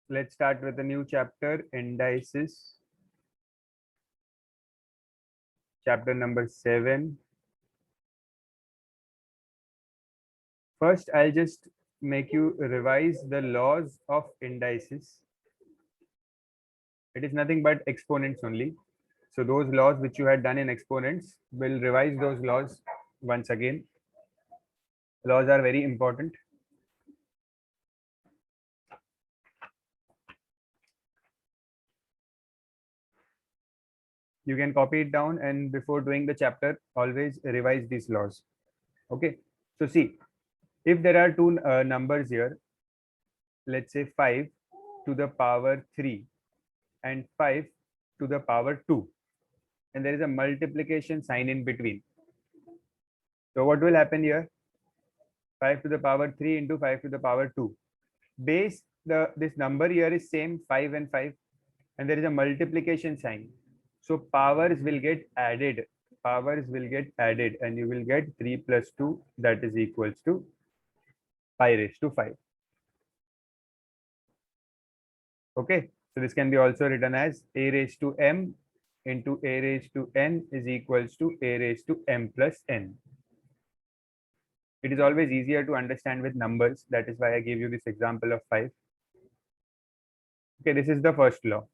Let's start with a new chapter, indices, chapter number 7. First, I'll just make you revise the laws of indices. It is nothing but exponents only. So those laws which you had done in exponents, will revise those laws once again. Laws are very important. You can copy it down, and before doing the chapter, always revise these laws. Okay. So see, if there are two numbers here, let's say 5 to the power 3 and 5 to the power 2, and there is a multiplication sign in between. So what will happen here? 5 to the power 3 into 5 to the power 2. Base, this number here is same, 5 and 5, and there is a multiplication sign. So powers will get added. Powers will get added, and you will get 3 plus 2, that is equals to pi raised to 5. Okay, so this can be also written as a raised to m into a raised to n is equals to a raised to m plus n. It is always easier to understand with numbers. That is why I gave you this example of 5. Okay, this is the first law.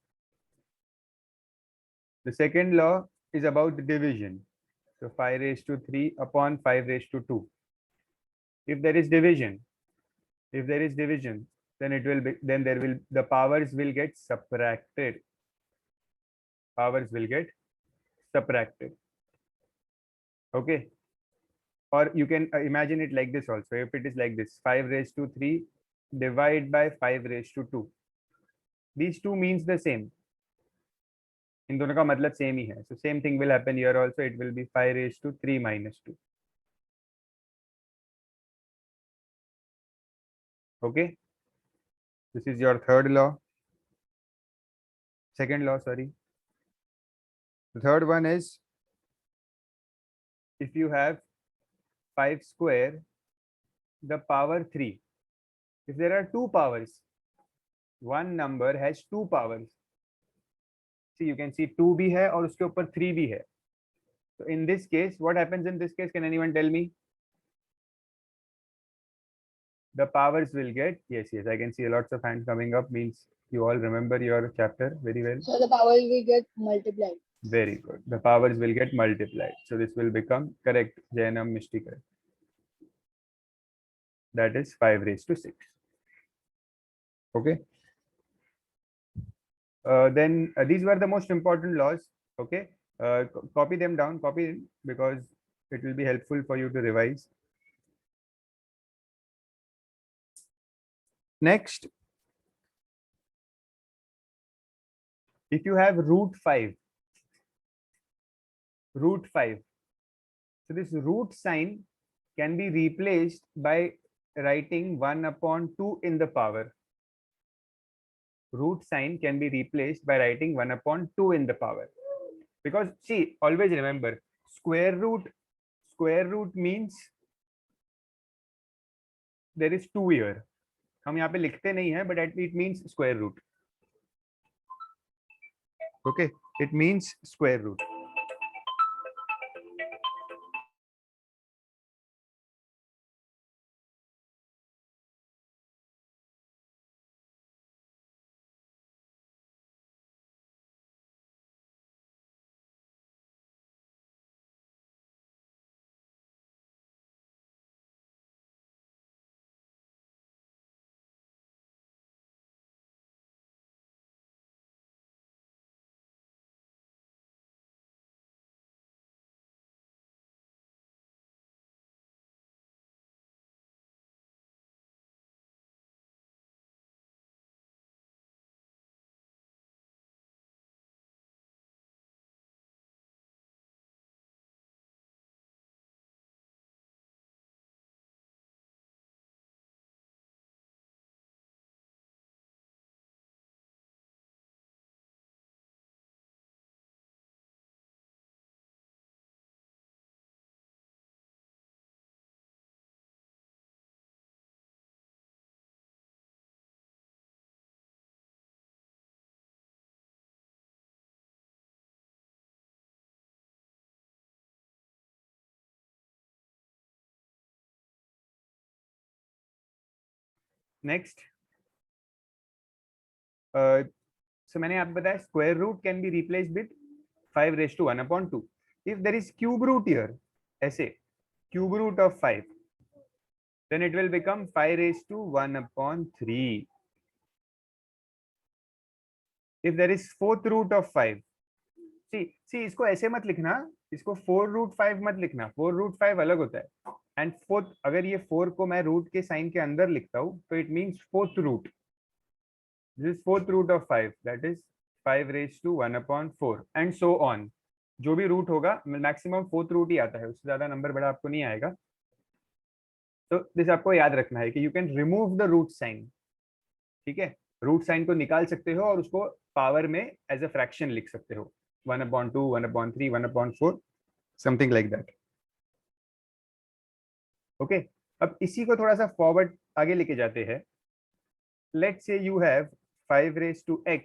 The second law is about the division. So 5 raised to 3 upon 5 raised to 2. If there is division, then it will be, then there will, the powers will get subtracted. Powers will get subtracted. Okay. Or you can imagine it like this also. If it is like this, 5 raised to 3 divide by 5 raised to 2. These two means the same. इन दोनों का मतलब same ही है. So same thing will happen here also. It will be 5 raised to 3 minus 2. Okay. This is your third law. Second law, sorry. The third one is, if you have 5 square, the power 3. If there are two powers, one number has two powers. See, you can see 2 भी है और उसके ऊपर 3 भी है. So in this case, what happens in this case? Can anyone tell me? The powers will get, yes, I can see lots of hands coming up, means you all remember your chapter very well. So the powers will get multiplied. Very good. The powers will get multiplied. So this will become correct. Jainam Mishti correct. That is 5 raised to 6. Okay. Then these were the most important laws. Okay. Copy them down, copy in, because it will be helpful for you to revise. Next, if you have root 5, so this root sign can be replaced by writing 1 upon 2 in the power. Root sign can be replaced by writing 1 upon 2 in the power. Because see, always remember, square root means there is 2 here. हम यहाँ पे लिखते नहीं है, but it means square root. Okay, it means square root. Next, so मैंने आपको बताया square root can be replace with 5^1/2. If there is cube root here, ऐसे cube root of 5, then it will become 5^1/3. if there is fourth root of 5, see इसको ऐसे मत लिखना, इसको 4√5 मत लिखना, 4√5 अलग होता है. एंड फोर्थ, अगर ये 4 को मैं रूट के साइन के अंदर लिखता हूँ तो it means fourth root. This is fourth root of 5, that is 5^1/4 and so on. जो भी रूट होगा मैक्सिमम फोर्थ रूट ही आता है, उससे ज्यादा नंबर बड़ा आपको नहीं आएगा. तो दिस आपको याद रखना है कि you can remove the root sign. ठीक है, रूट साइन को निकाल सकते हो और उसको पावर में एज अ फ्रैक्शन लिख सकते हो, 1/2, 1/3, 1/4, समथिंग लाइक दैट. ओके, अब इसी को थोड़ा सा फॉरवर्ड आगे लेके जाते हैं. Let's say you have 5^x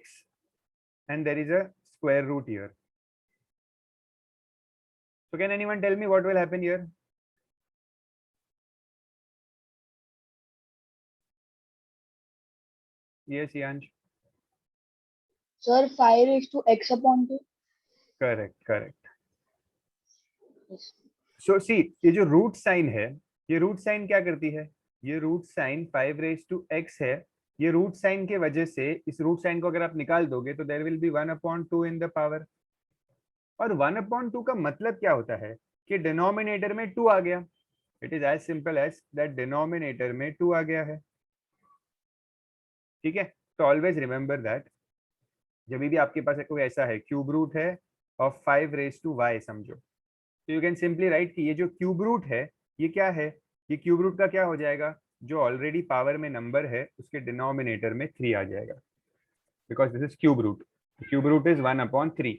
and there is a square root here. So can anyone tell me what will happen here? Yes, Yansh. Sir, 5^x/2. Correct. Yes. So see, ये जो रूट साइन है, ये root sine क्या करती है? ये root sine 5^x है. ये रूट साइन के वजह से इस रूट साइन को अगर आप निकाल दोगे तो there will be 1/2 in the power. और 1/2 का मतलब क्या होता है कि डिनोमिनेटर में 2 आ गया. It is as simple as that denominator में 2 आ गया है. ठीक है, तो ऑलवेज रिमेंबर दैट जब भी आपके पास कोई ऐसा है क्यूब रूट है ऑफ 5^y, समझो, तो यू कैन सिंपली राइट कि ये जो क्यूब रूट है ये क्या है? ये क्यूब रूट का क्या हो जाएगा? जो ऑलरेडी पावर में नंबर है उसके डिनोमिनेटर में 3 आ जाएगा, because this is cube root. Cube root is 1/3,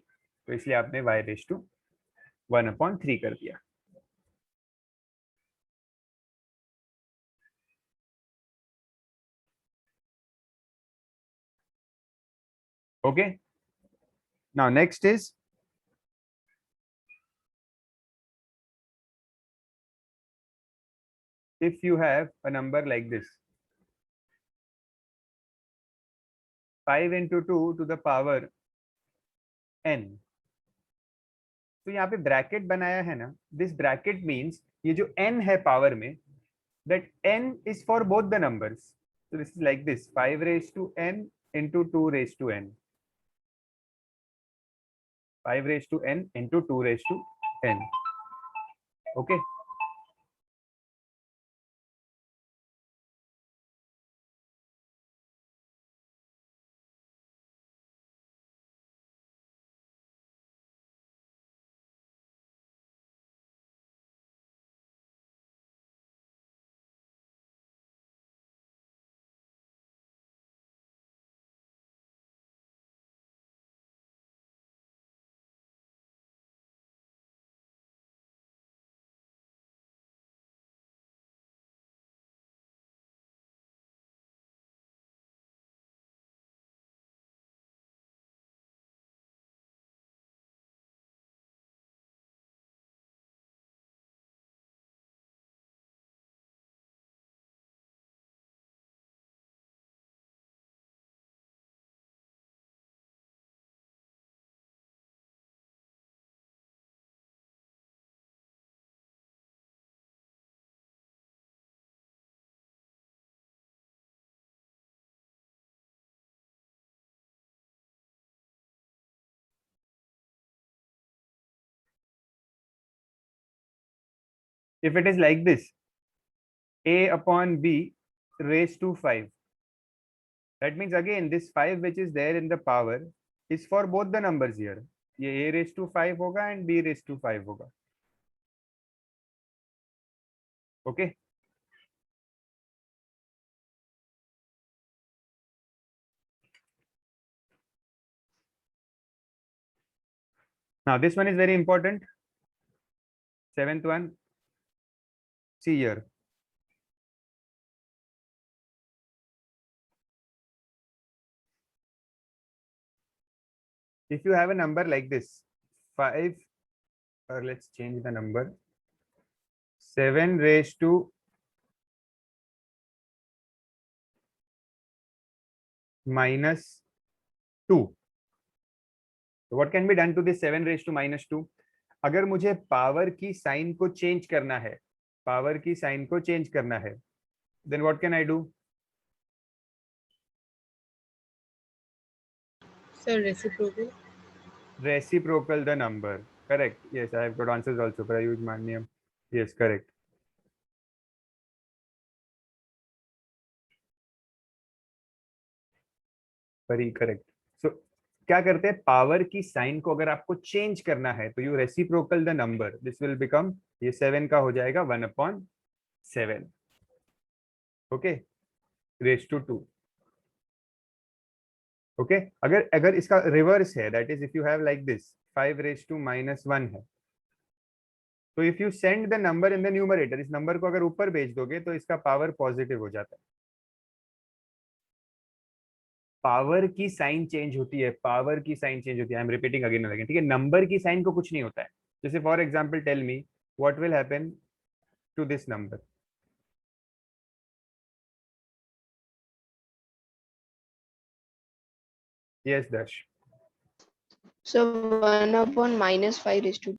तो इसलिए आपने y⁻1/3 कर दिया. Okay, now next is if you have a number like this, 5×2 to the power n. तो यहाँ पे ब्रैकेट बनाया है ना, दिस ब्रैकेट मीन्स ये जो n है पावर में, that n is for both the numbers. So this is like this, 5^n into 2^n, 5^n into 2^n. Okay. If it is like this, a/b⁵, that means again this 5 which is there in the power is for both the numbers here. ये a⁵ होगा and b⁵ होगा. Okay. Now this one is very important. 7th one. See here. If you have a number like this, 5, or let's change the number, 7 raised to minus 2. So what can be done to this 7 raised to minus 2? अगर मुझे power की sign को change करना है, power की sign को change करना है, then what can I do? Sir, reciprocal. Reciprocal the number. Correct. Yes, I have got answers also. Prayuj Manyam. Yes, correct. Very correct. So क्या करते हैं, पावर की साइन को अगर आपको चेंज करना है तो you reciprocal the number, this will become, ये 7 का हो जाएगा 1/7. Okay, raise to 2. ओके, अगर अगर इसका रिवर्स है, that is if you have like this 5 raise to -1 है, तो if you send the number in the numerator, इस नंबर को अगर ऊपर भेज दोगे तो इसका पावर पॉजिटिव हो जाता है. पावर की साइन चेंज होती है, पावर की साइन चेंज होती है. I am repeating again and again, ठीक है. नंबर की साइन को कुछ नहीं होता है. जैसे for example tell me what will happen to this number. Yes Darsh. So 1/-5 raised to.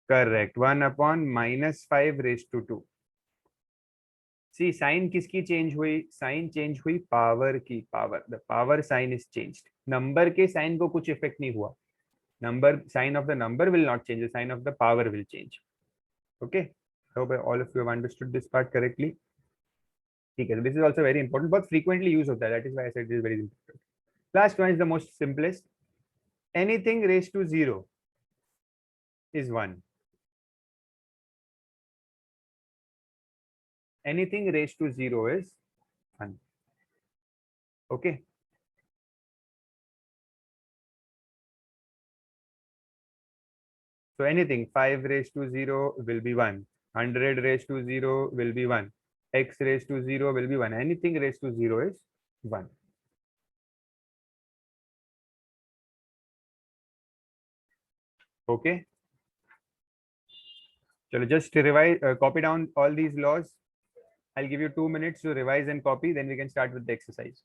Correct, 1/-5 raise to 2. See, sign किसकी चेंज हुई? साइन चेंज हुई पावर की. Power, the power sign is changed. Number के साइन को कुछ effect नहीं हुआ. Number, sign of the number will not change, the sign of the power will change. Okay, hope all of you have understood this part correctly. ठीक है, this is also very important, बहुत frequently use होता है, that is why I said this is very important. Last one is the most simplest. Anything raise to 0 is 1. Anything raised to 0 is 1. Okay. So anything 5 raised to 0 will be 1. 100 raised to 0 will be 1. X raised to 0 will be 1. Anything raised to 0 is 1. Okay. So just revise, copy down all these laws. I'll give you 2 minutes to revise and copy, then we can start with the exercise.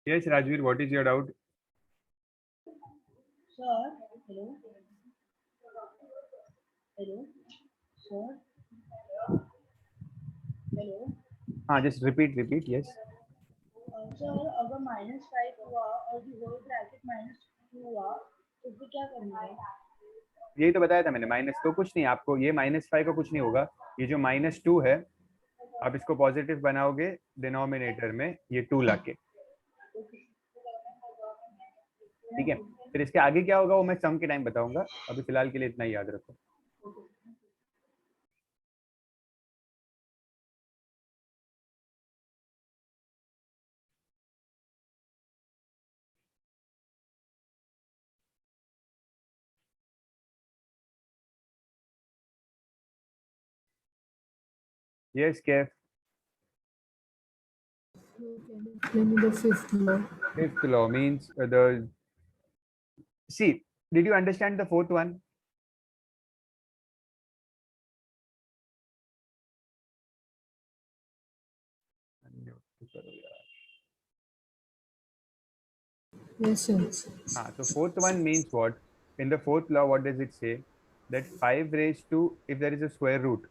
Yes, Rajveer, what is your doubt? Sir, hello. Hello. Sir. Hello. Just repeat, yes. Sir अगर -5 हुआ और the whole bracket -2 हुआ तो फिर क्या करना है? यही तो बताया था मैंने, माइनस तो कुछ नहीं, आपको ये -5 का कुछ नहीं होगा, ये जो -2 है आप इसको पॉजिटिव बनाओगे डिनोमिनेटर में ये 2 लाके, ठीक है। फिर इसके आगे क्या होगा वो मैं सम के टाइम बताऊंगा, अभी फिलहाल के लिए इतना ही याद रखो। Yes Kaif, Explain me the fifth law. fifth law means the, see, did you understand the fourth one? Yes, yes. So fourth one means what? In the fourth law, what does it say? That 5 raised to, if there is a square root,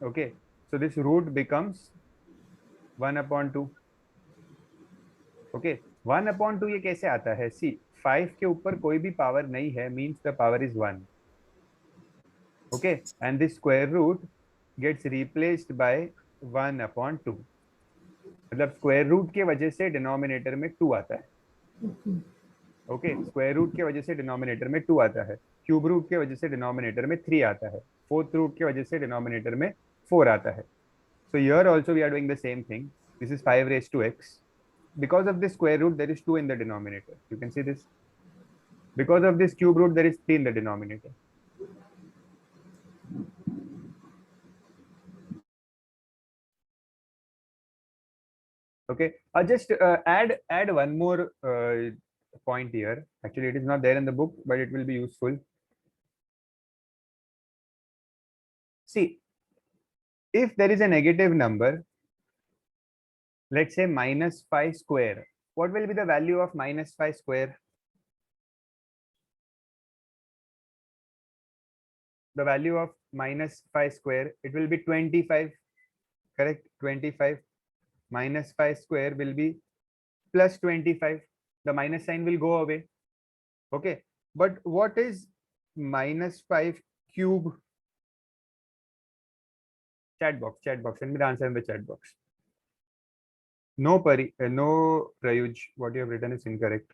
okay, so this root becomes 1/2. Okay, 1/2 ये कैसे आता है? See, 5 के ऊपर कोई भी power नहीं है, means the power is 1. Okay, and this square root gets replaced by 1/2. मतलब स्क्वायर रूट के वजह से डिनोमिनेटर में 2 आता है। ओके, स्क्वायर रूट के वजह से डिनोमिनेटर में 2 आता है, क्यूब रूट के वजह से डिनोमिनेटर में 3 आता है, फोर्थ रूट के वजह से डिनोमिनेटर में 4 आता है। So here also we are doing the same thing. This is 5 raised to x. Because of this square root, there is 2 in the denominator. You can see this. Because of this cube root, there is 3 in the denominator. Okay, just add one more point here. Actually, it is not there in the book, but it will be useful. See, if there is a negative number, let's say -5 square, what will be the value of -5 square? The value of -5 square, it will be 25, correct? 25 -5 square will be plus 25. The minus sign will go away. Okay, but what is -5 cube? Chat box, send me the answer in the chat box. No, no, Prayuj, what you have written is incorrect.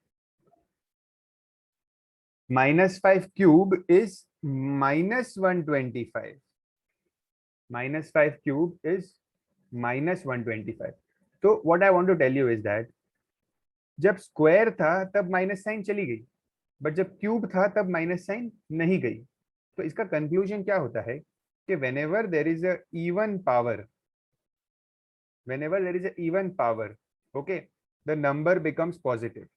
-5 cube is -125. -5 cube is -125. So what I want to tell you is that जब square था तब minus sign चली गई, but जब cube था तब minus sign नहीं गई। तो इसका कंक्लूजन क्या होता है कि whenever there is a even power, okay, the number becomes positive.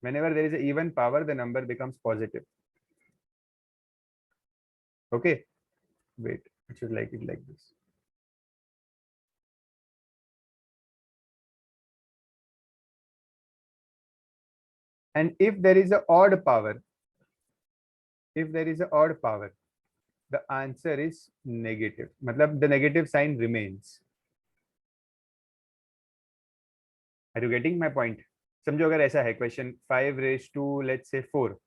Whenever there is a even power, the number becomes positive. Okay, wait, I should like it like this. And if there is a odd power, the answer is negative. मतलब the negative sign remains. Are you getting my point? समझो अगर ऐसा है question 5 raised to let's say 4.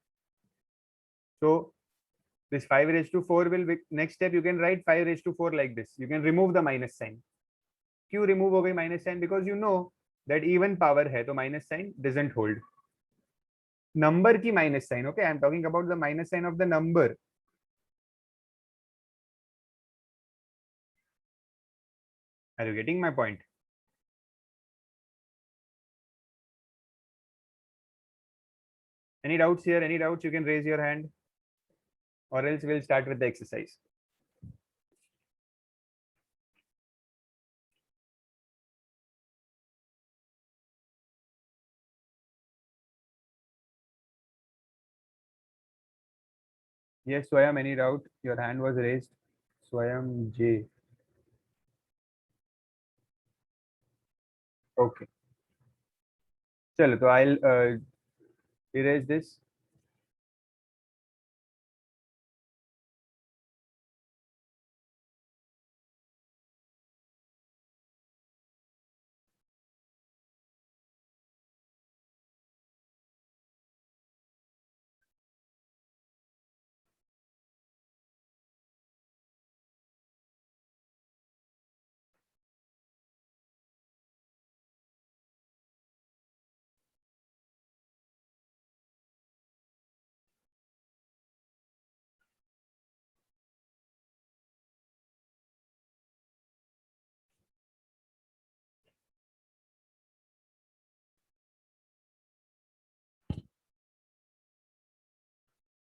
So this 5 raised to 4 will be, next step you can write 5 raised to 4 like this. You can remove the minus sign. क्यों remove हो गई minus sign? Because you know that even power है तो minus sign doesn't hold. Number की minus sign, okay? I am talking about the minus sign of the number. Are you getting my point? Any doubts here? Any doubts? You can raise your hand, or else we'll start with the exercise. Yes, Swayam, any doubt? Your hand was raised. Swayam J. Okay. चलो तो I'll erase this.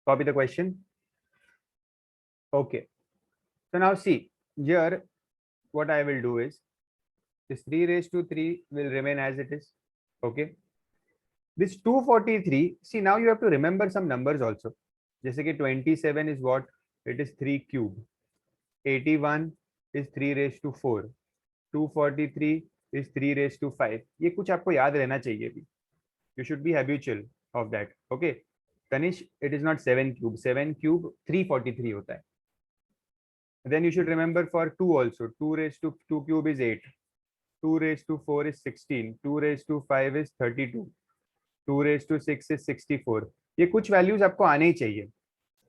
Copy the question. Okay. So now see, here what I will do is this 3 raised to 3 will remain as it is. Okay. This 243, see now you have to remember some numbers also. जैसे कि 27 is what? It is 3 cube. 81 is 3 raised to 4. 243 is 3 raised to 5. ये कुछ आपको याद रहना चाहिए भी. You should be habitual of that. Okay. Tanish, it is not 7 cube. 7 cube 343 होता है. Then you should remember for 2 also. 2 raised to 2 cube is 8. 2 raised to 4 is 16. 2 raised to 5 is 32. 2 raised to 6 is 64. ये कुछ values आपको आने ही चाहिए.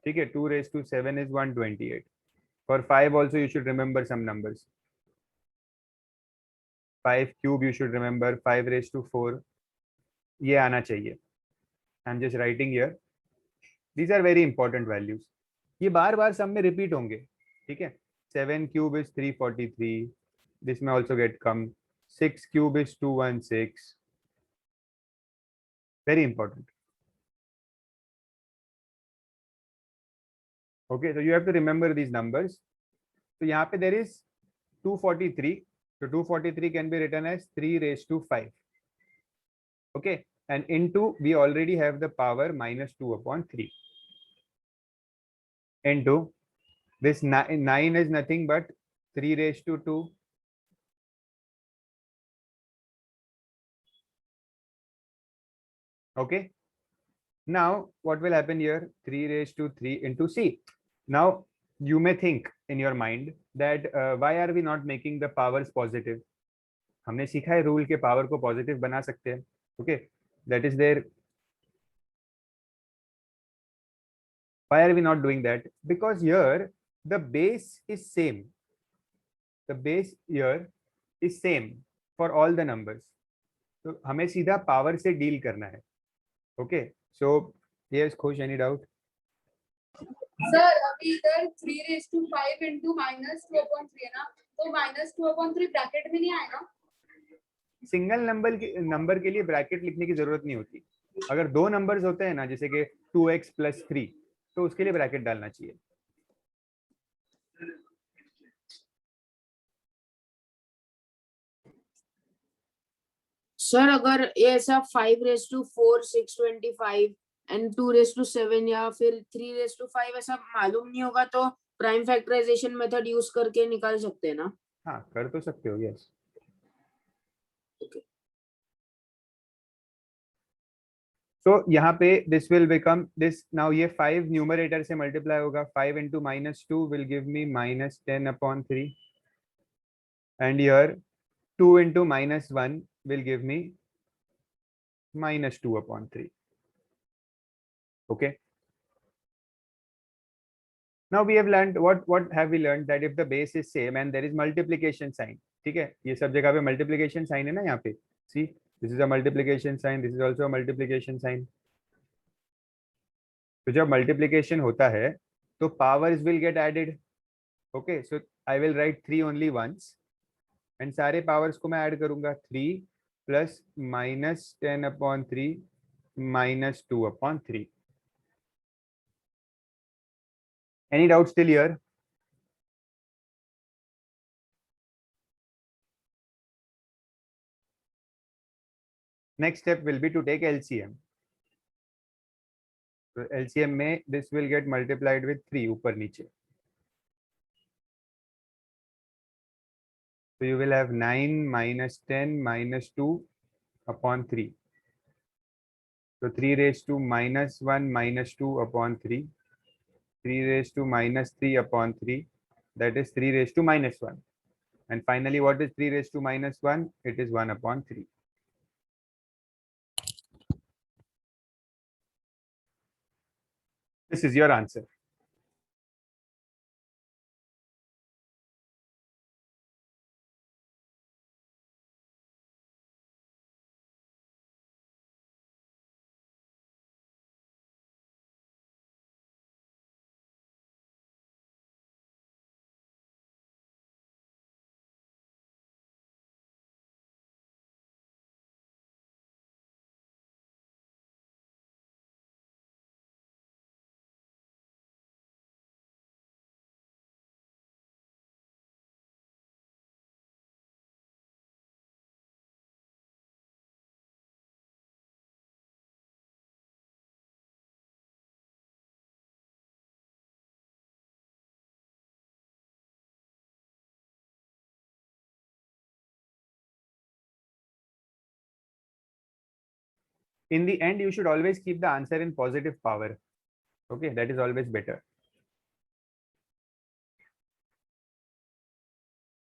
ठीक है. 2 raised to 7 is 128. For 5 also you should remember some numbers. 5 cube you should remember. 5 raised to 4 ये आना चाहिए. I'm just writing here. These are very important values. ये बार बार सब में रिपीट होंगे. ठीक है. 7 cube is 343. This may also get come. 6 cube is 216. Very important. Okay, so you have to remember these numbers. So यहाँ पे there is 243. So 243 can be written as 3 raised to 5. Okay, and into we already have the power minus 2 upon 3. Into this 9 is nothing but 3 raised to 2. Okay. Now what will happen here? 3 raised to 3 into C. Now you may think in your mind that why are we not making the powers positive? हमने सीखा है rule के power को positive बना सकते हैं. Okay, that is there. Why are we not doing that? Because here the base is same. The base here is same for all the numbers. तो हमें सीधा पावर से डील करना है. Okay, so yes, Khush, any doubt? Sir अभी इधर 3 raised to 5 into minus 2 upon 3 है ना, तो minus 2 upon 3 ब्रैकेट में नहीं आएगा. सिंगल नंबर के लिए ब्रैकेट लिखने की जरूरत नहीं होती. अगर दो नंबर्स होते हैं ना, जैसे कि 2x plus 3, तो उसके लिए ब्रैकेट डालना चाहिए. सर अगर ये ऐसा 5 raised to 4 625 and 2 raised to 7 या फिर 3 raised to 5 ऐसा मालूम नहीं होगा तो प्राइम फैक्टराइजेशन मेथड यूज करके निकाल सकते हैं ना. हाँ, कर तो सकते हो. यस. तो यहाँ पे this will become this. Now ये 5 न्यूमरेटर से मल्टीप्लाई होगा. 5 into -2 will give me -10 upon 3. And here 2 into -1 will give me -2 upon 3. Okay. Now we have learned what have we learned? That if the base is same and there is multiplication sign. ठीक है. ये सब जगह पे multiplication sign है ना यहाँ पे. See, this is a multiplication sign. This is also a multiplication sign. तो जब multiplication होता है तो powers will get added. Okay, so I will write 3 only once. And सारे powers को मैं add करूँगा. 3 plus -10 upon 3 minus 2 upon 3. Any doubt still here? Next step will be to take LCM. So LCM में this will get multiplied with 3 ऊपर नीचे. So you will have 9 minus 10 minus 2 upon 3. So 3 raised to -1 minus 2 upon 3. 3 raised to -3 upon 3. That is 3 raised to -1. And finally, what is 3 raised to -1? It is 1 upon 3. This is your answer. in the end, you should always keep the answer in positive power. Okay, that is always better.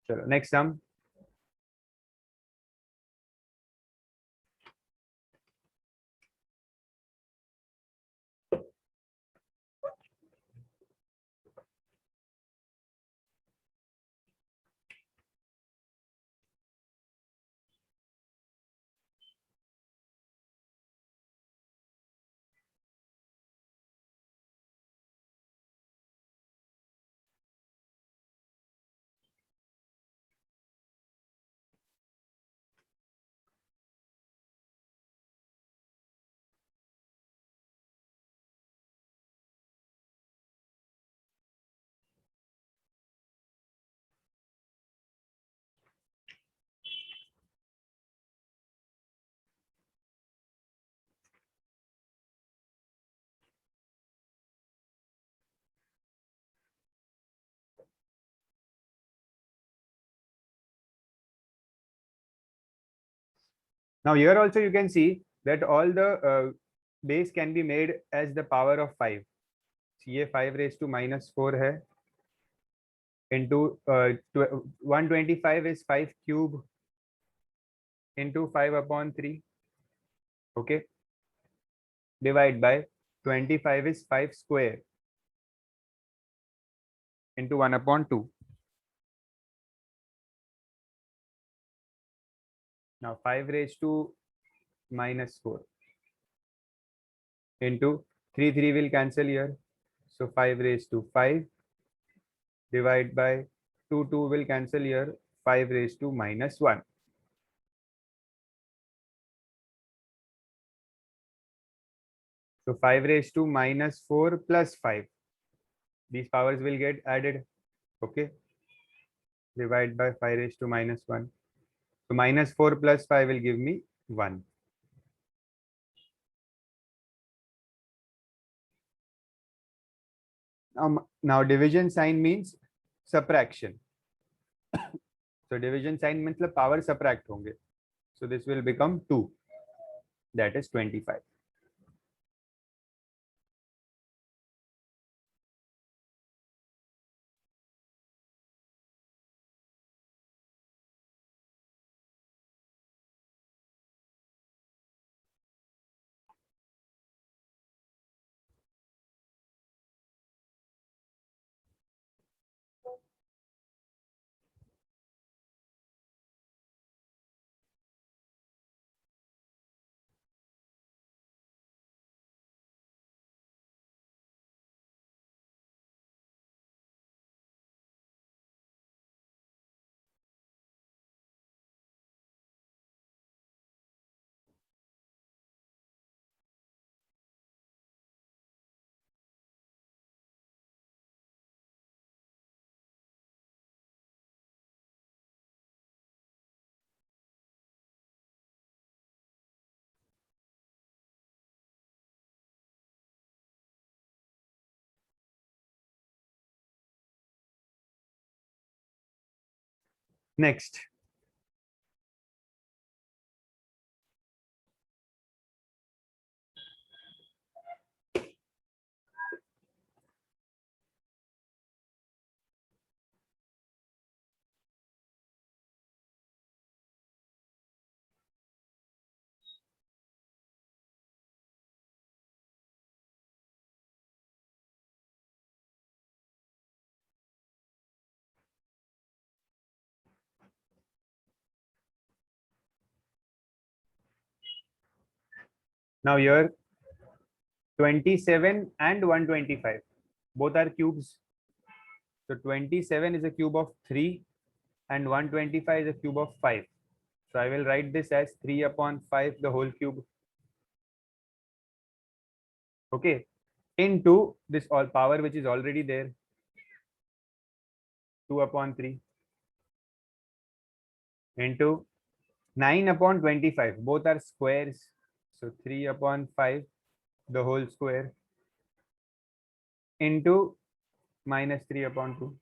Chalo, next sum. Now here also you can see that all the base can be made as the power of 5. ये 5 raised to minus 4 है into 125 is 5 cube into 5 upon 3. Okay, divide by 25 is 5 square into 1 upon 2. Now 5 raised to minus 4 into 3 will cancel here. So 5 raised to 5 divide by 2 will cancel here. 5 raised to minus 1. So 5 raised to minus 4 plus 5. These powers will get added. Okay. Divide by 5 raised to minus 1. So minus 4 plus 5 will give me 1. Now division sign means subtraction. So division sign means the power subtract honge. So this will become 2. That is 25. Next. Now here 27 and 125 both are cubes. So 27 is a cube of 3 and 125 is a cube of 5. So I will write this as 3 upon 5 the whole cube. Okay, into this all power which is already there, 2 upon 3 into 9 upon 25. Both are squares. So 3 upon 5 the whole square into minus 3 upon 2.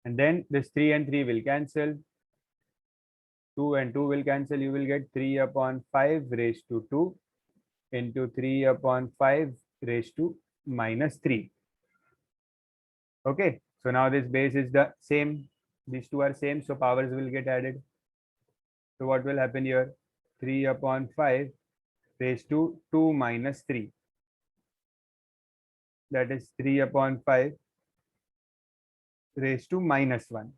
and then this 3 and 3 will cancel. 2 and 2 will cancel. You will get 3 upon 5 raised to 2 into 3 upon 5 raised to minus 3. Okay, so now this base is the same. These two are same, so powers will get added. So what will happen here? 3 upon 5 raised to 2 minus 3. That is 3 upon 5 raised to minus 1.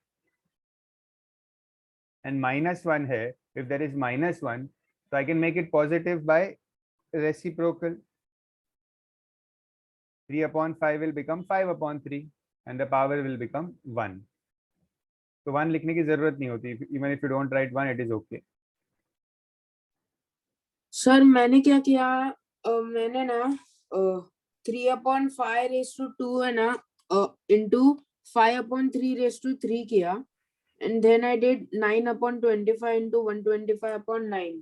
And minus 1 here, if there is minus 1, so I can make it positive by reciprocal. 3 upon 5 will become 5 upon 3 and the power will become 1. So 1 लिखने की जरूरत नहीं होती. Even if you don't write 1, it is okay. Sir मैंने क्या किया, मैंने ना 3/5 रेस टू 2 है ना इंटू 5/3 रेस टू 3 किया, and then I did 9/25 into 125/9.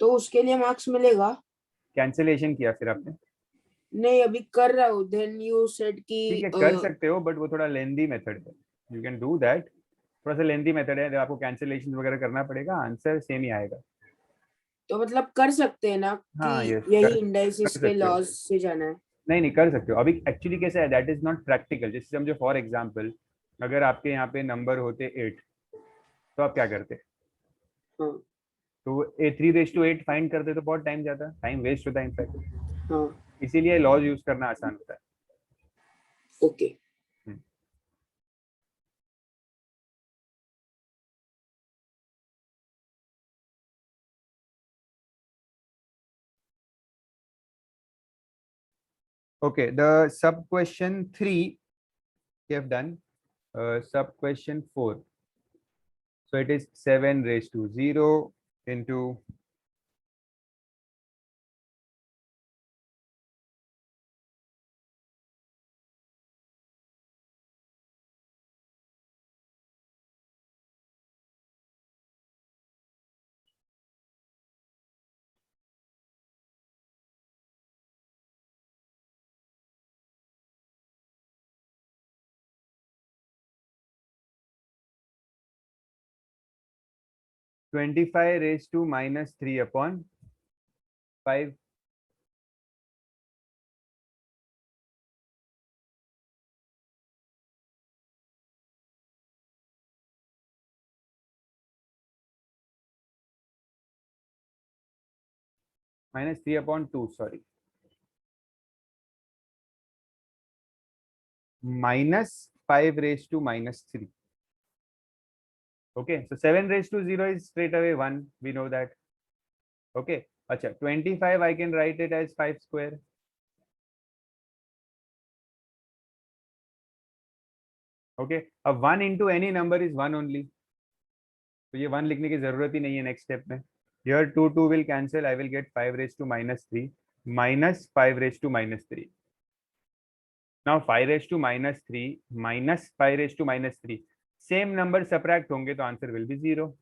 तो उसके लिए मार्क्स मिलेगा? कैंसिलेशन किया फिर आपने. नहीं, अभी कर रहा हूँ. देन यू सेड कि ठीक है, कर सकते हो, बट वो थोड़ा लेंदी मेथड है. You can do that. थोड़ा सा लेंदी मेथड है, आपको कैंसिलेशन वगैरह करना पड़ेगा. आंसर सेम ही आएगा. तो मतलब कर सकते हैं ना हाँ, कि yes, यही कर इंडाइसिस सकते के हो. लॉज से जाना है? नहीं कर सकते हो. अभी एक्चुअली कैसा है, दैट इज नॉट प्रैक्टिकल. जैसे समझो फॉर एग्जांपल, अगर आपके यहाँ पे नंबर होते 8, तो आप क्या करते? हाँ. तो 3/8 फाइंड करते तो बहुत टाइम जाता, टाइम वेस्ट होता है इनफैक्ट. हाँ. इसीलिए लॉज यूज करना आसान होता है. Okay. Okay, the sub question 3 we have done. Sub question 4. So it is 7 raised to 0 into 25 raised to minus 3 upon 5. Minus 3 upon 2, sorry. Minus 5 raised to minus 3. Okay, so 7 raised to 0 is straight away 1. We know that. Okay, acha, 25 I can write it as 5 square. Okay, अब 1 into any number is 1 only. तो ये 1 लिखने की जरूरत ही नहीं है next step में. Here 2 will cancel. I will get 5 raised to minus 3 minus 5 raised to minus 3. Now 5 raised to minus 3 minus 5 raised to minus 3. Same number subtract होंगे तो answer will be 0.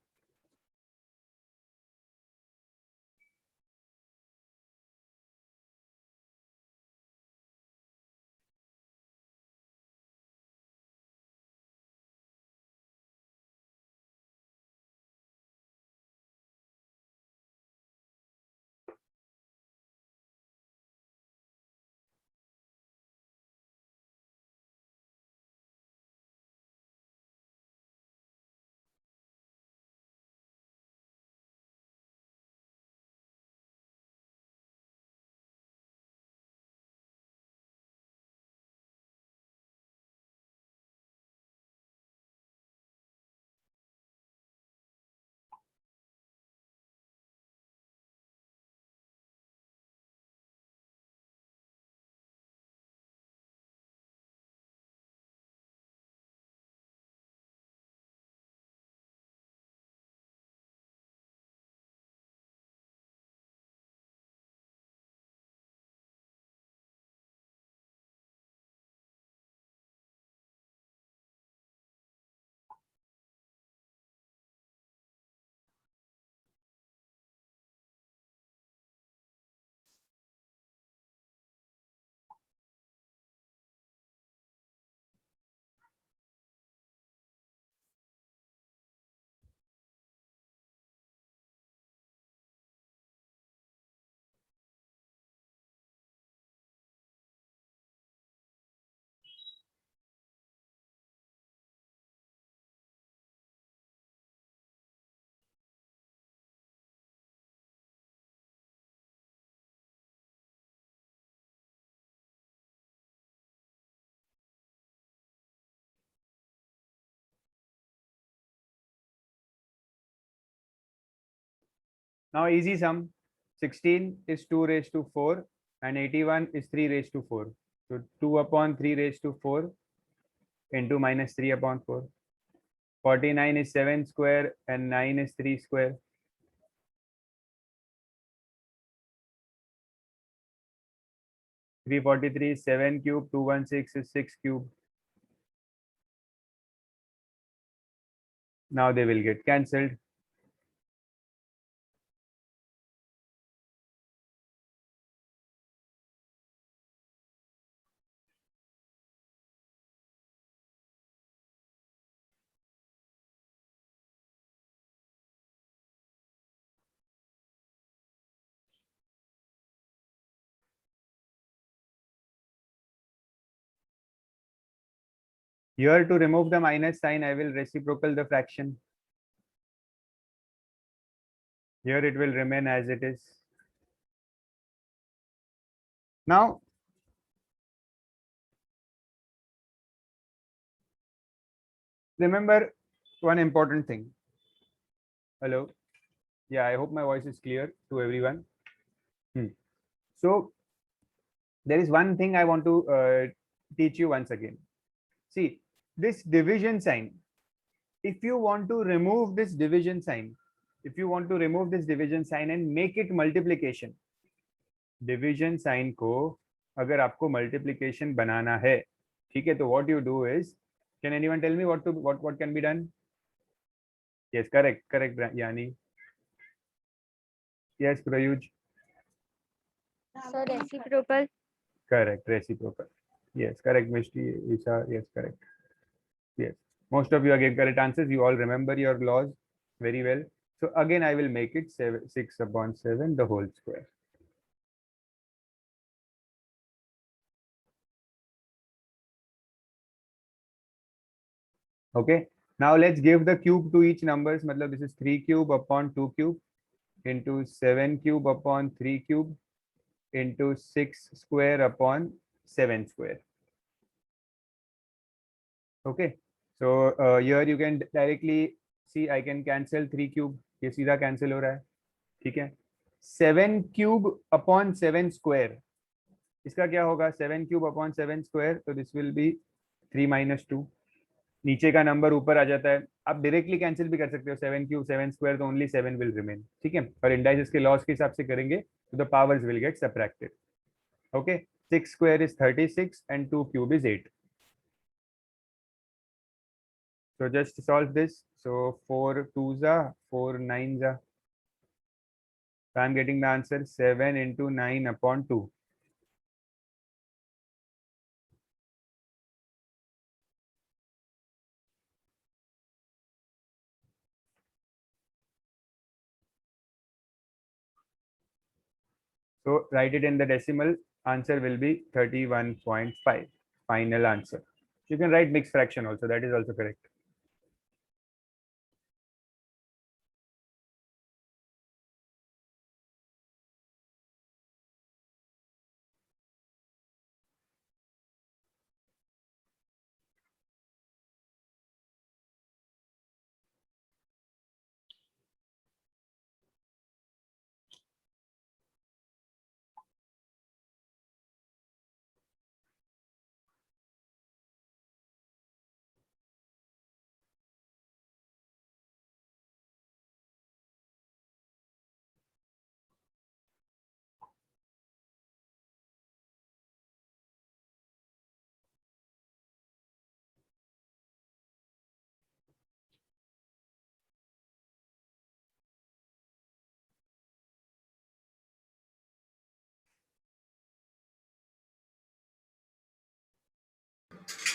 Now easy sum. 16 is 2 raised to 4 and 81 is 3 raised to 4. So 2 upon 3 raised to 4 into minus 3 upon 4. 49 is 7 square and 9 is 3 square. 343 is 7 cube. 216 is 6 cube. Now they will get cancelled. Here to remove the minus sign, I will reciprocal the fraction. Here it will remain as it is. Now, remember one important thing. Hello. Yeah, I hope my voice is clear to everyone. So, there is one thing I want to teach you once again. See, this division sign, if you want to remove this division sign, and make it multiplication, division sign को अगर आपको multiplication बनाना है, ठीक है, तो what you do is, can anyone tell me what can be done? Yes, correct, Yani. Yes, Prayuj. So reciprocal. Correct, reciprocal. Yes, correct, Mishti, Isha. Yes, correct. Yes, most of you are getting correct answers. You all remember your laws very well. So again, I will make it 6 upon 7 the whole square. Okay. Now let's give the cube to each numbers. Matlab this is 3 cube upon 2 cube into 7 cube upon 3 cube into 6 square upon 7 square. Okay. So here you can directly see I can cancel 3 cube. ये सीधा cancel हो रहा है. ठीक है. 7 cube upon 7 square. इसका क्या होगा? 7 cube upon 7 square. तो this will be 3 minus 2. नीचे का नंबर ऊपर आ जाता है. आप डायरेक्टली कैंसिल भी कर सकते हो. 7 क्यूब 7 स्क्वायर तो ओनली 7 विल रिमेन. ठीक है. और इंडाइसेस के लॉस के हिसाब से करेंगे तो the powers will get subtracted. Okay. 6 square is 36 and 2 cube is 8. So just solve this. So 4 2s are 4 9s are. So I'm getting the answer 7 into 9 upon 2. So write it in the decimal. Answer will be 31.5. Final answer. You can write mixed fraction also. That is also correct.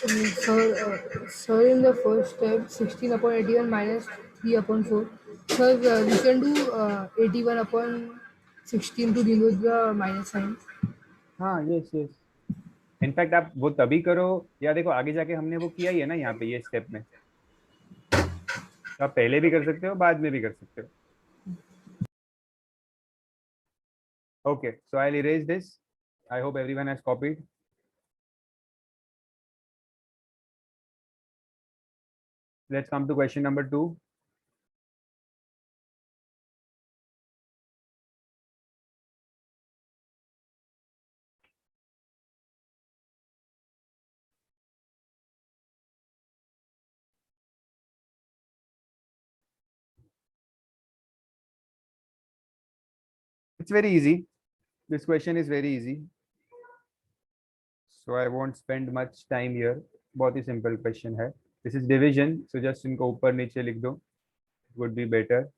Sir, in the first step, 16 upon 81 minus 3 upon 4. Sir, we can do 81 upon 16 to deal with the minus sign. हाँ, yes yes. In fact आप वो तभी करो या देखो आगे जाके हमने वो किया ही है ना यहाँ पे ये स्टेप में. तो आप पहले भी कर सकते हो, बाद में भी कर सकते हो. Okay. So I will erase this. I hope everyone has copied. Let's come to question number 2. It's very easy. This question is very easy. So I won't spend much time here. बहुत ही simple question है. This is division. So just इनको ऊपर नीचे लिख दो. Would be better.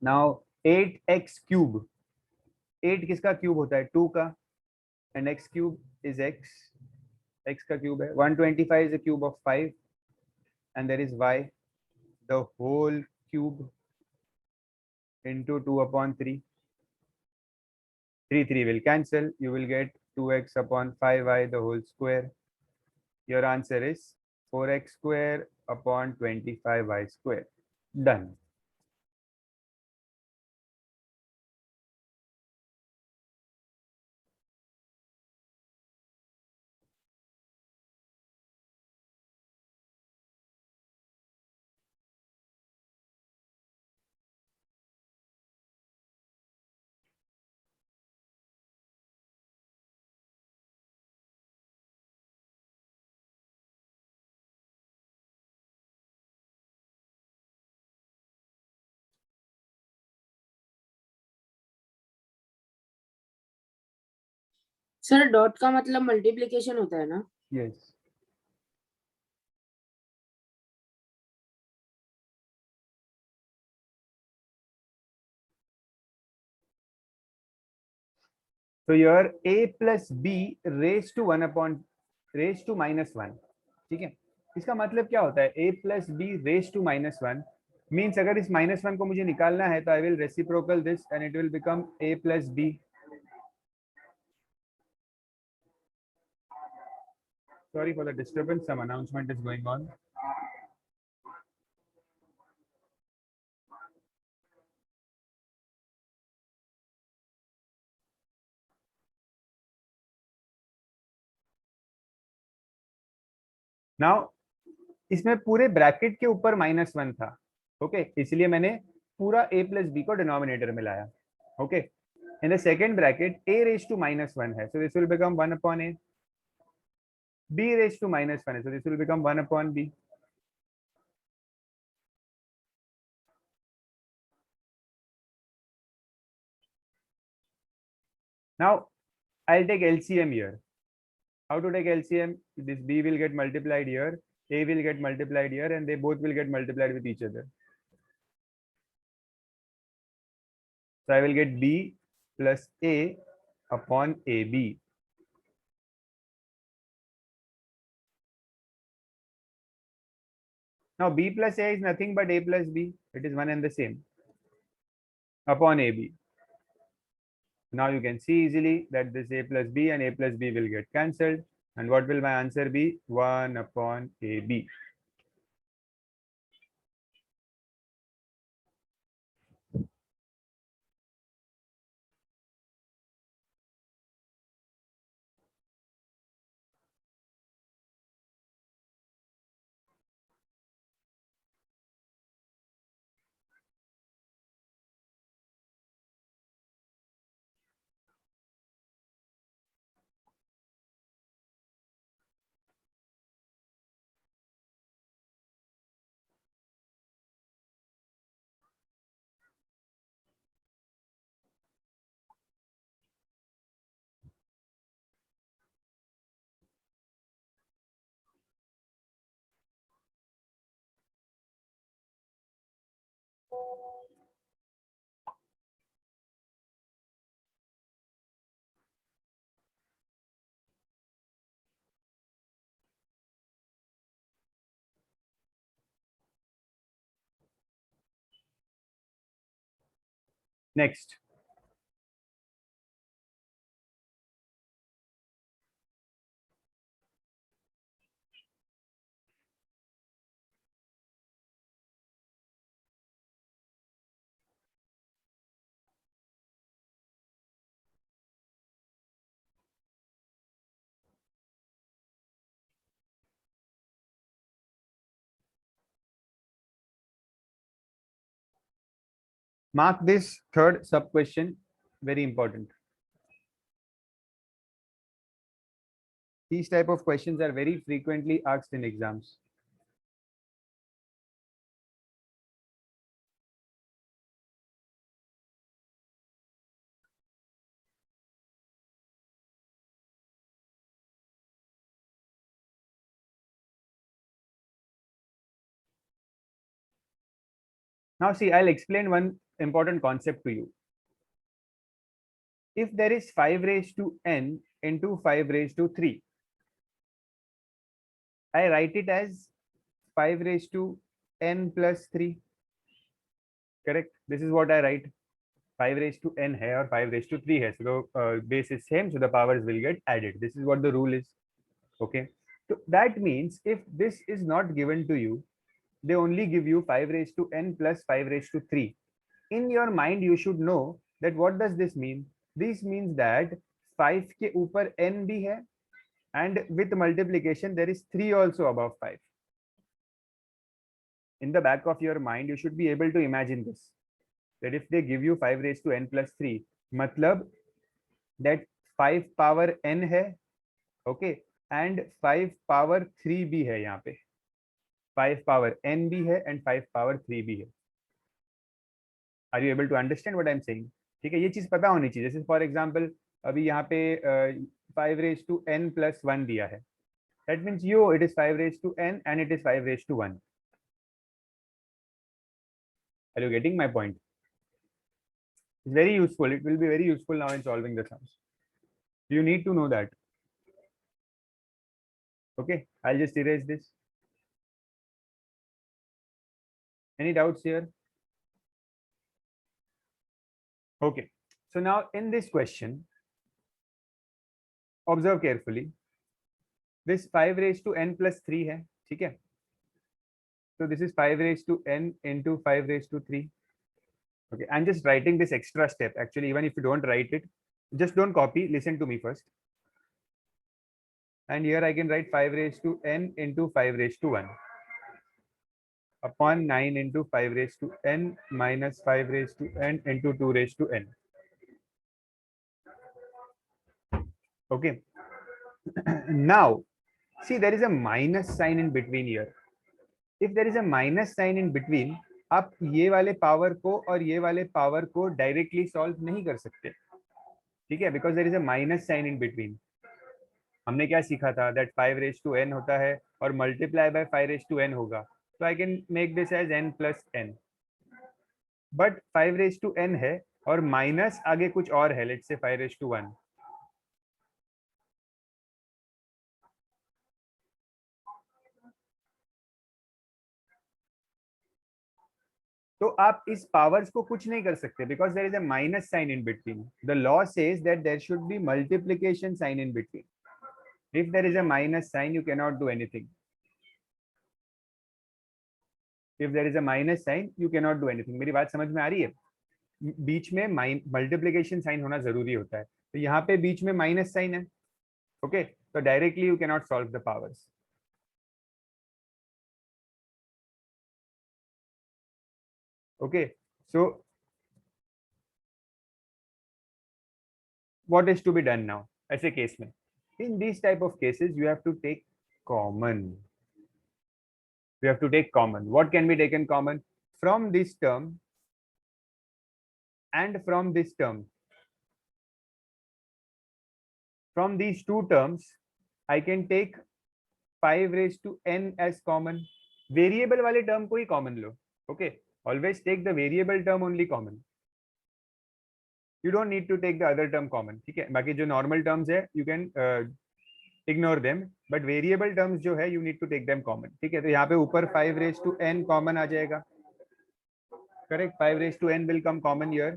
Now 8x cube. 8 किसका cube होता है? 2 का. And x cube is x. X का क्यूब है. 125 is a cube of 5. And there is y. The whole cube into 2 upon 3. 3 will cancel. You will get 2x upon 5y the whole square. Your answer is 4x square upon 25y square. Done. Sir dot का मतलब multiplication होता है ना? Yes. So your a plus b raised to 1 upon raised to minus 1. ठीक है, इसका मतलब क्या होता है? a plus b raised to minus 1 means अगर इस minus 1 को मुझे निकालना है तो I will reciprocal this and it will become a plus b. Sorry for the disturbance, some announcement is going on. Now इसमें पूरे ब्रैकेट के ऊपर -1 था. ओके, इसलिए मैंने पूरा a plus b को डिनोमिनेटर में लाया. Okay, in the second bracket a raised to -1 है, so this will become 1 upon a. b raised to -1 है, so this will become 1 upon b. Now I'll take LCM here. How to take LCM? This b will get multiplied here, a will get multiplied here, and they both will get multiplied with each other. So I will get b plus a upon ab. Now b plus a is nothing but a plus b. It is one and the same upon ab. Now you can see easily that this a plus b and a plus b will get cancelled. And what will my answer be? 1 upon ab. Next. Mark this third sub question, very important. These type of questions are very frequently asked in exams. Now see, I'll explain one important concept to you. If there is 5 raised to n into 5 raised to 3, I write it as 5 raised to n plus 3. Correct? This is what I write. 5 raised to n hai or 5 raised to 3 hai. So the base is same, so the powers will get added. This is what the rule is. Okay. So that means if this is not given to you, they only give you 5 raised to n plus 5 raised to 3. In your mind, you should know that what does this mean? This means that 5 ke upar n bhi hai, and with multiplication there is 3 also above 5. In the back of your mind, you should be able to imagine this, that if they give you 5 raised to n plus 3, matlab that 5 power n hai, okay, and 5 power 3 bhi hai yahan pe. 5 power n bhi hai and 5 power 3 bhi hai. Are you able to understand what I'm saying? ठीक है, ये चीज पता होनी चाहिए. जैसे for example अभी यहाँ पे 5 raised to n plus 1 दिया है. That means it is 5 raised to n and it is 5 raised to 1. Are you getting my point? It's very useful. It will be very useful now in solving the sums. You need to know that. Okay, I'll just erase this. Any doubts here? Okay, so now in this question, observe carefully. This 5 raised to n plus 3 hai, ठीक है? So this is 5 raised to n into 5 raised to 3. Okay, I'm just writing this extra step. Actually, even if you don't write it, just don't copy, listen to me first. And here I can write 5 raised to n into 5 raised to 1 upon 9 into 5 raised to n minus 5 raised to n into 2 raised to n. Okay. Now, see, there is a minus sign in between here. If there is a minus sign in between, आप ये वाले power को और ये वाले power को directly solve नहीं कर सकते, ठीक है, because there is a minus sign in between. हमने क्या सीखा था, दैट 5 रेज टू n होता है और multiply by 5 raise to n होगा. तो I can make this as n plus n, but 5 raise to n है और माइनस आगे कुछ और है, लेट्स से 5 रेज टू 1. तो आप इस पावर्स को कुछ नहीं कर सकते because there is a minus sign in between. The law says that there should be multiplication sign in between. If there is a minus sign, you can not do anything. If there is a minus sign, you can not do anything. मेरी बात समझ में आ रही है? बीच में multiplication sign होना जरूरी होता है. तो यहाँ पे बीच में माइनस साइन है, ओके, तो directly you can not solve the powers. Okay, so what is to be done now? ऐसे केस में, in these type of cases, you have to take common. You have to take common. What can be taken common? From this term and from this term. From these two terms, I can take 5 raised to n as common. Variable वाले term को ही common low. Okay, always take the variable term only common. You don't need to take the other term common. ठीक है, बाकी जो normal terms है, you can ignore them, but variable terms जो है, you need to take them common. ठीक है, तो यहाँ पे ऊपर 5 raised to n common आ जाएगा. Correct, 5 raised to n will come common here.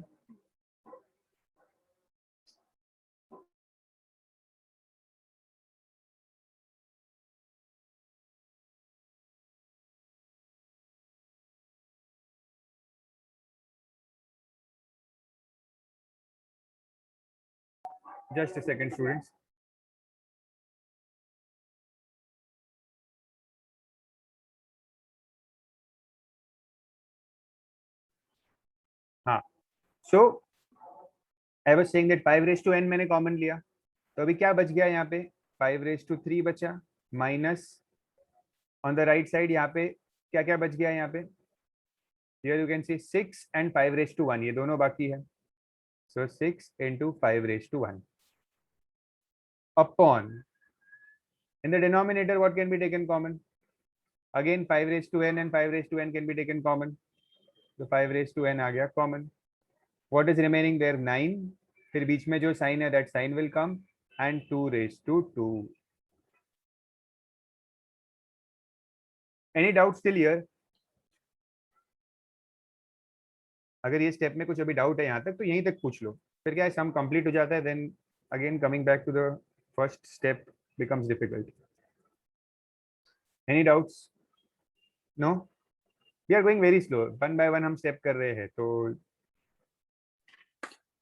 Just a second, students. हाँ, so I was saying that 5 raised to n मैंने कॉमन लिया, तो अभी क्या बच गया यहाँ पे? 5 raised to 3 बचा, minus on the right side यहाँ पे क्या क्या बच गया यहाँ पे? Here you can see 6 and 5 raised to 1, ये दोनों बाकी है. So 6 into 5 raised to 1 upon, in the denominator what can be taken common? Again 5 raised to n and 5 raised to n can be taken common. तो 5 raise to n आ गया common. What is remaining there? 9. फिर बीच में जो sign है that sign will come and 2 raise to 2. Any doubt still here? अगर ये स्टेप में कुछ अभी डाउट है यहाँ तक तो यहीं तक पूछ लो, फिर क्या है सम कंप्लीट हो जाता है, then again coming back to the first step becomes difficult. Any doubts? No? We are going very slow. One by one हम स्टेप कर रहे हैं. तो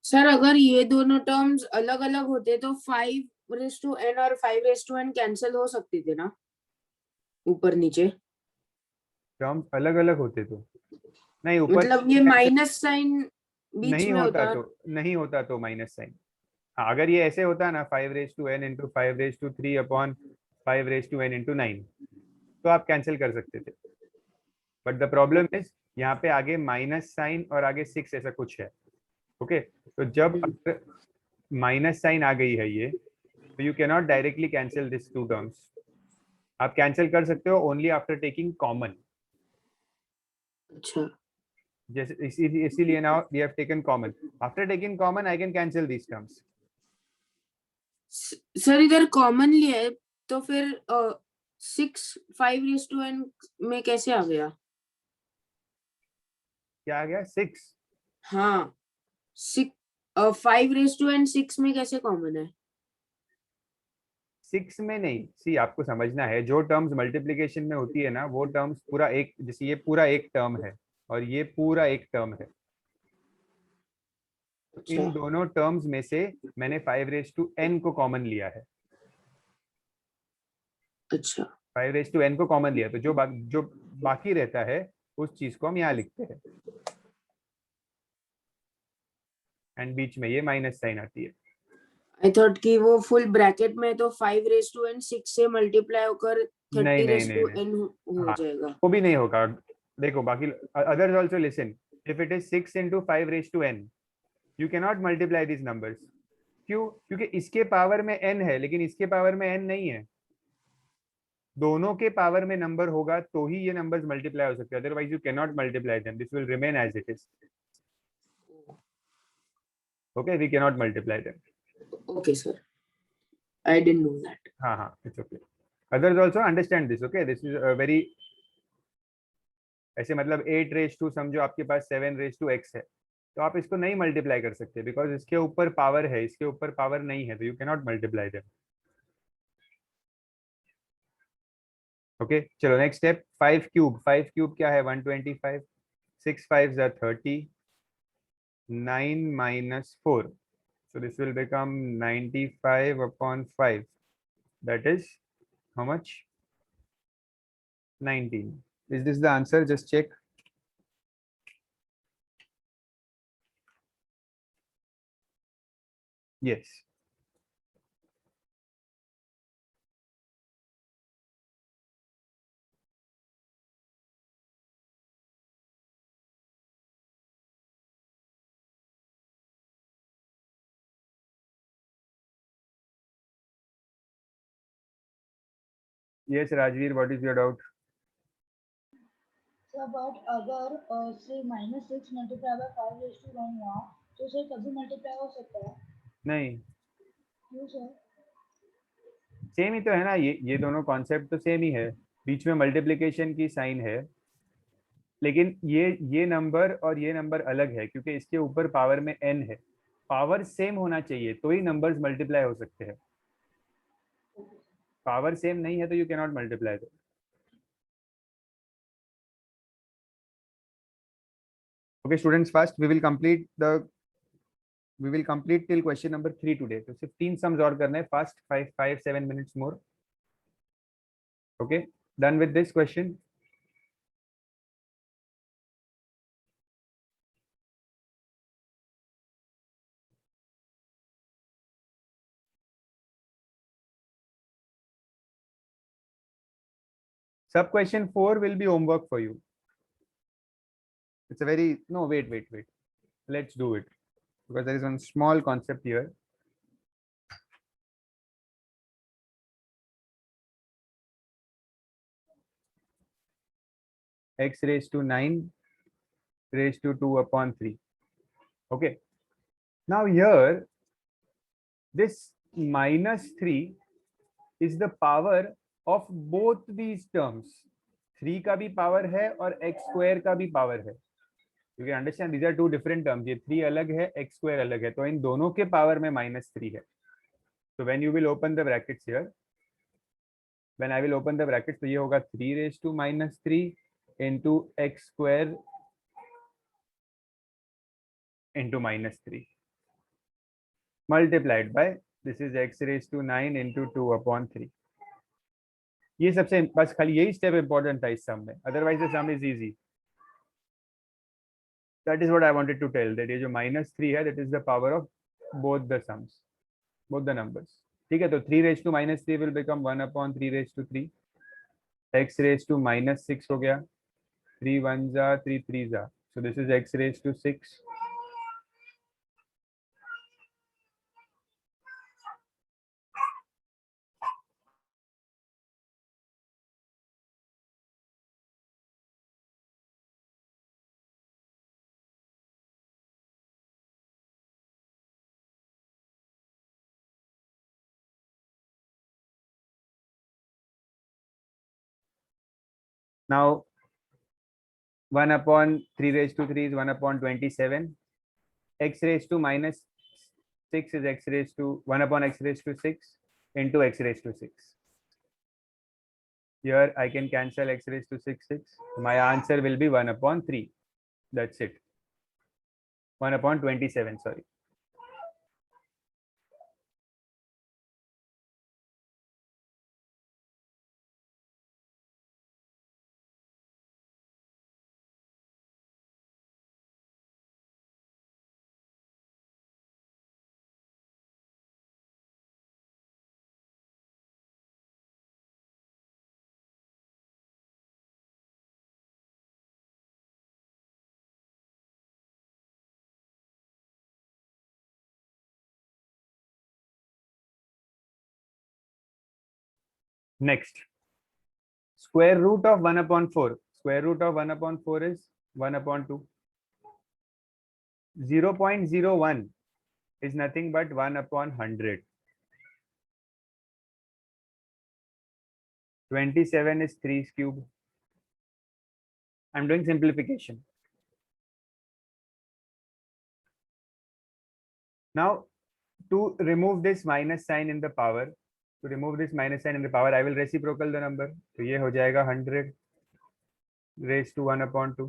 सर अगर ये दोनों टर्म्स अलग अलग होते तो 5 और 5 कैंसिल हो सकती थे ना, ऊपर नीचे. टर्म्स अलग अलग होते तो नहीं, ऊपर मतलब ये माइनस साइन बीच नहीं में होता होता. तो नहीं होता तो माइनस साइन. हाँ, अगर ये ऐसे होता ना 5 रेज टू n इंटू 5 रेज टू 3 अपॉन 5 रेज टू n इंटू 9 तो आप कैंसिल कर सकते थे. बट द प्रॉब्लम इज यहाँ पे आगे माइनस साइन और आगे 6 ऐसा कुछ है. ओके तो जब माइनस साइन आ गई है ये, तो you cannot directly cancel this two terms. आप कैंसिल कर सकते हो ओनली आफ्टर टेकिंग कॉमन. अच्छा जैसे इसीलिए now we have taken common. After taking common I can cancel these terms. Sir इधर कॉमन लिया है तो फिर 6 5 में कैसे आ गया? क्या आ गया? 6. हाँ 5 में कैसे कॉमन है? 6 में नहीं. सी आपको समझना है, जो टर्म्स मल्टीप्लिकेशन में होती है ना वो टर्म्स पूरा एक, जैसे ये पूरा एक टर्म है और ये पूरा एक टर्म है. तो इन दोनों टर्म्स में से मैंने 5 रेज टू n को कॉमन लिया है. अच्छा 5 रेज टू n को कॉमन लिया, तो जो बाकी रहता है उस चीज को हम यहाँ लिखते हैं एंड बीच में ये माइनस साइन आती है. आई थॉट कि वो फुल ब्रैकेट में तो 5 6 से मल्टीप्लाई होकर 30 n हो हाँ, जाएगा. वो भी नहीं होगा. देखो बाकी others also listen. If it is 6 into 5 raise to n you can not multiply this numbers. क्यों? क्योंकि इसके पावर में n है लेकिन इसके पावर में n नहीं है. दोनों के पावर में नंबर होगा तो ही ये नंबर्स मल्टीप्लाई हो सकते हैं, otherwise you can not multiply them. This will remain as it is. Okay we can not multiply them. Okay sir, I didn't know that. हाँ हाँ it's okay. Others also understand this. Okay this is very ऐसे मतलब 8 raise to समझो आपके पास 7 raise to x है तो आप इसको नहीं मल्टीप्लाई कर सकते बिकॉज इसके ऊपर पावर है, इसके ऊपर पावर नहीं है, तो you can not multiply them. Okay चलो नेक्स्ट स्टेप. 5 क्यूब. 5 क्यूब क्या है? 125. 6 5 30. 9 minus 4. So this will become 95 upon 5. That is how much? 19. Is this the answer? Just check. Yes. Yes, Rajveer, what is your doubt? So but अगर से -6 multiply by 5 raise to 1 हुआ तो sir कभी multiply हो सकता है? नहीं, क्यों सर? सेम ही तो है ना. ये दोनों कॉन्सेप्ट तो सेम ही है. बीच में मल्टीप्लिकेशन की साइन है लेकिन ये नंबर और ये नंबर अलग है क्योंकि इसके ऊपर पावर में n है. पावर सेम होना चाहिए तो ही नंबर्स मल्टीप्लाई हो सकते हैं. पावर सेम नहीं है तो you can not multiply. Okay students, fast we will complete till question number 3 today. तो सिर्फ 3 sums और करने हैं. Fast 7 minutes more. Okay, done with this question. Sub question 4 will be homework for you. It's a very no wait. Let's do it because there is one small concept here. X raised to 9 raised to 2 upon 3. Okay. Now here, this minus 3 is the power of both these terms. 3 का भी power है और x square का भी power है. You can understand these are two different terms. ये 3 अलग है, x square अलग है, तो इन दोनों के पावर में minus 3 है. So when you will open the brackets here, when I will open the brackets, तो ये होगा 3 raised to minus 3 into x square into minus 3 multiplied by this is x raised to 9 into 2 upon 3. ये सबसे बस खाली यही step important था इस सम में, otherwise the sum is easy. That is what I wanted to tell, that ये जो -3 है that is the power of both the sums, both the numbers. ठीक है, तो 3 raise to -3 will become 1 upon 3 raise to 3. x raise to -6 हो गया, 3 1 जा 3 3 जा, so this is x raise to 6. Now 1 upon 3 raised to 3 is 1 upon 27. X raised to -6 is x raised to 1 upon x raised to 6 into x raised to 6. Here I can cancel x raised to 6. My answer will be 1 upon 3. That's it. 1 upon 27, sorry. Next, square root of 1 upon 4. Square root of 1 upon 4 is 1 upon 2. 0.01 is nothing but 1 upon 100. 27 is 3's cube. I'm doing simplification. Now, to remove this minus sign in the power, I will reciprocal the number. तो ये हो जाएगा 100 raised to 1 upon 2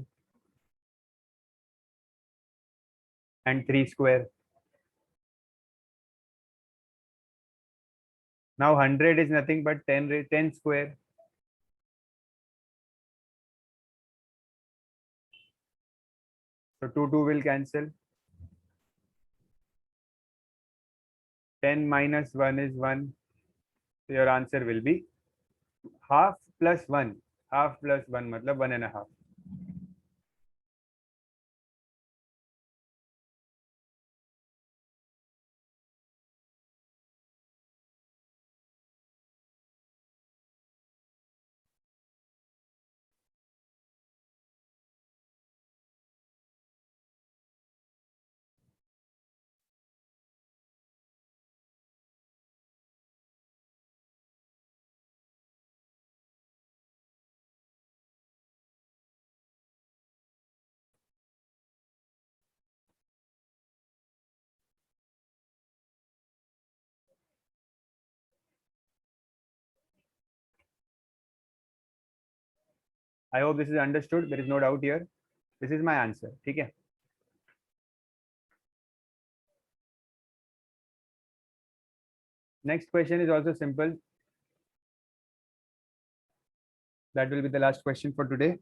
and 3 square. Now 100 is nothing but 10 square. So 2 will cancel. 10 minus 1 is 1. So your answer will be half plus 1. Half plus 1 मतलब 1.5. I hope this is understood. There is no doubt here. This is my answer. ठीक है. Next question is also simple. That will be the last question for today.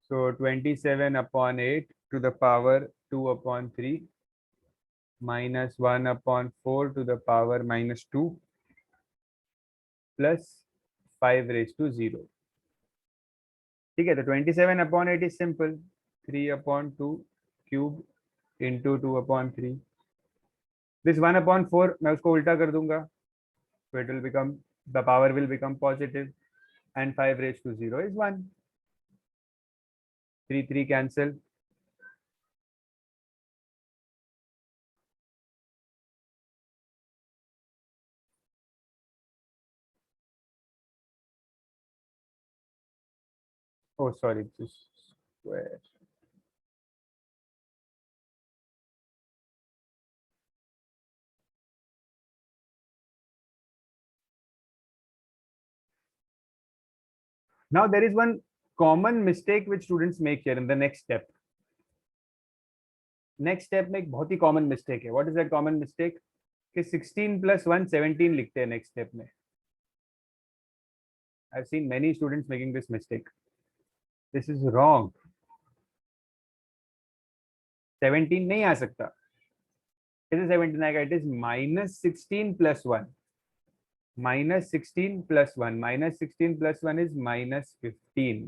So 27 upon 8 to the power 2 upon 3 minus 1 upon 4 to the power minus 2 plus 5 raised to 0. ठीक है, तो 27 upon 8 is simple. 3 upon 2 cube into 2 upon 3. This 1 upon 4 मैं उसको उल्टा कर दूंगा. So it will become, the power will become positive and 5 raised to 0 is 1. 3 cancel. Oh, sorry, this is square. Now there is one common mistake which students make here in the next step. Next step में एक बहुत ही common mistake है. What is that common mistake? कि 16 plus 1 17 लिखते हैं next step में. I've seen many students making this mistake. This is wrong. 17 नहीं आ सकता. कैसे 17 आएगा? It is minus 16 plus 1. Minus 16 plus 1. Minus 16 plus 1 is minus 15.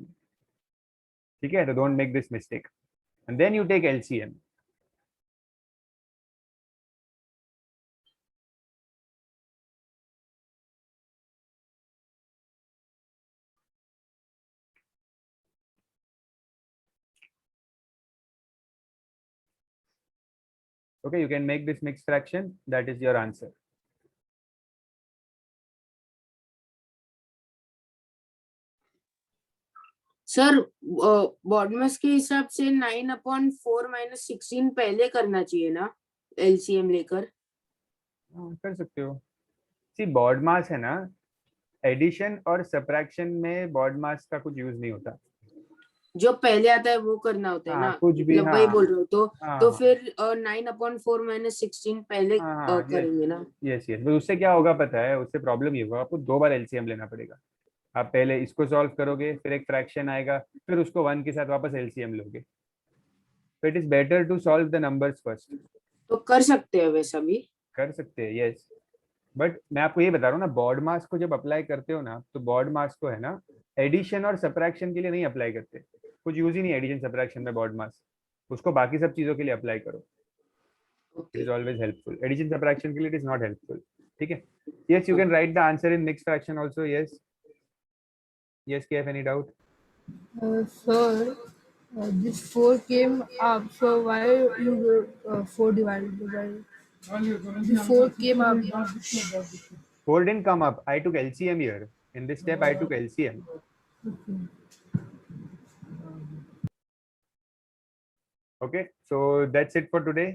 ठीक है? So don't make this mistake. And then you take LCM. Okay, you can make this mixed fraction. That is your answer. Sir BODMAS के हिसाब से 9/4 - 16 पहले करना चाहिए ना LCM लेकर. कर सकते हो. सी बॉड मास है ना, एडिशन और सब्ट्रैक्शन में बॉड मास का कुछ यूज नहीं होता. जो पहले आता है वो करना होता है ना. कुछ भी. मतलब वही बोल रहे हो तो हाँ, फिर 9/4 - 16 पहले करेंगे ना. Yes yes. उससे क्या होगा पता है? उससे प्रॉब्लम ये होगा, आपको 2 बार एलसीएम लेना पड़ेगा. आप पहले इसको सॉल्व करोगे, फिर एक फ्रैक्शन आएगा, फिर उसको 1 के साथ वापस एलसीएम लोगे. तो it is better to solve the numbers first. तो कर सकते हैं वैसा भी. कर सकते हैं, यस. बट मैं आपको ये बता रहा हूँ ना, बॉड मास को जब अप्लाई करते हो ना, तो बॉड मास को है ना एडिशन और सब्ट्रैक्शन के लिए नहीं अप्लाई करते. कुछ यूज ही नहीं एडिशन सब्ट्रैक्शन में बॉड मास. उसको बाकी सब चीजों के लिए अप्लाई करो. It is always helpful. Addition subtraction के लिए इट इज नॉट हेल्पफुल. ठीक है. Yes, you can write the answer in mixed fraction also. Yes yes, KF, any doubt? Sir, this 4 came up, so why you 4 divided by the 4 came up? 4 didn't come up. I took LCM here. In this step, I took LCM. Okay, so that's it for today.